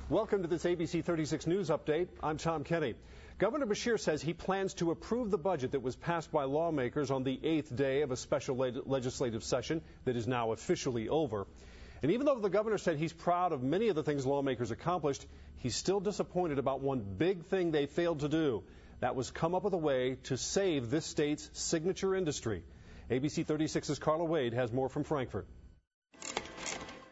Welcome to this ABC 36 News Update. I'm Tom Kenny. Governor Beshear says he plans to approve the budget that was passed by lawmakers on the 8th day of a special legislative session that is now officially over. And even though the governor said he's proud of many of the things lawmakers accomplished, he's still disappointed about one big thing they failed to do. That was come up with a way to save this state's signature industry. ABC 36's Carla Wade has more from Frankfort.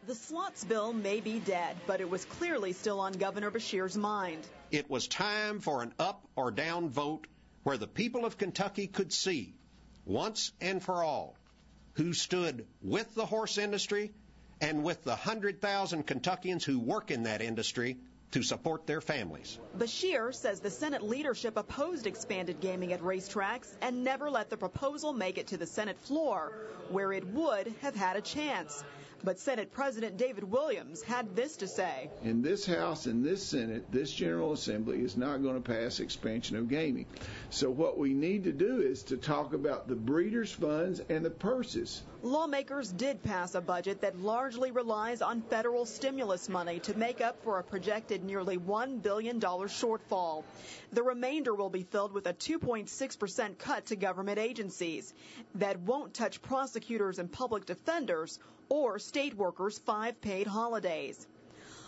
The slots bill may be dead, but it was clearly still on Governor Beshear's mind. It was time for an up or down vote where the people of Kentucky could see, once and for all, who stood with the horse industry and with the 100,000 Kentuckians who work in that industry to support their families. Beshear says the Senate leadership opposed expanded gaming at racetracks and never let the proposal make it to the Senate floor, where it would have had a chance. But Senate President David Williams had this to say. In this House and this Senate, this General Assembly is not going to pass expansion of gaming. So what we need to do is to talk about the breeders' funds and the purses. Lawmakers did pass a budget that largely relies on federal stimulus money to make up for a projected nearly $1 billion shortfall. The remainder will be filled with a 2.6% cut to government agencies. That won't touch prosecutors and public defenders or state workers' 5 paid holidays.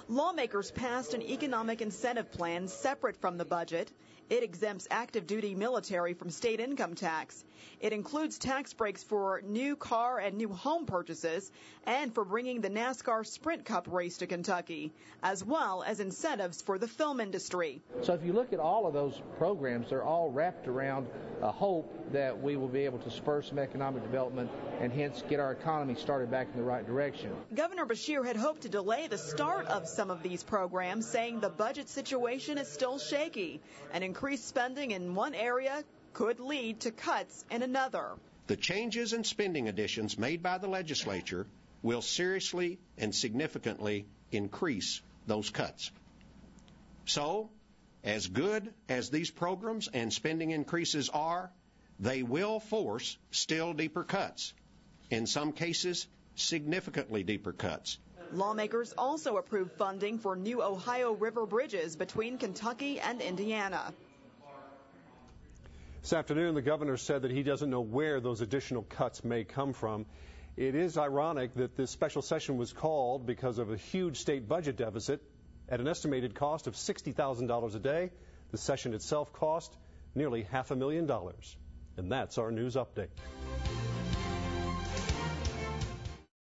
Lawmakers passed an economic incentive plan separate from the budget. It exempts active duty military from state income tax. It includes tax breaks for new car and new home purchases and for bringing the NASCAR Sprint Cup race to Kentucky, as well as incentives for the film industry. So if you look at all of those programs, they're all wrapped around a hope that we will be able to spur some economic development and hence get our economy started back in the right direction. Governor Beshear had hoped to delay the start of some of these programs, saying the budget situation is still shaky and increased spending in one area could lead to cuts in another. The changes and spending additions made by the legislature will seriously and significantly increase those cuts. So, as good as these programs and spending increases are, they will force still deeper cuts. In some cases, significantly deeper cuts. Lawmakers also approved funding for new Ohio River bridges between Kentucky and Indiana. This afternoon, the governor said that he doesn't know where those additional cuts may come from. It is ironic that this special session was called because of a huge state budget deficit at an estimated cost of $60,000 a day. The session itself cost nearly $500,000. And that's our news update.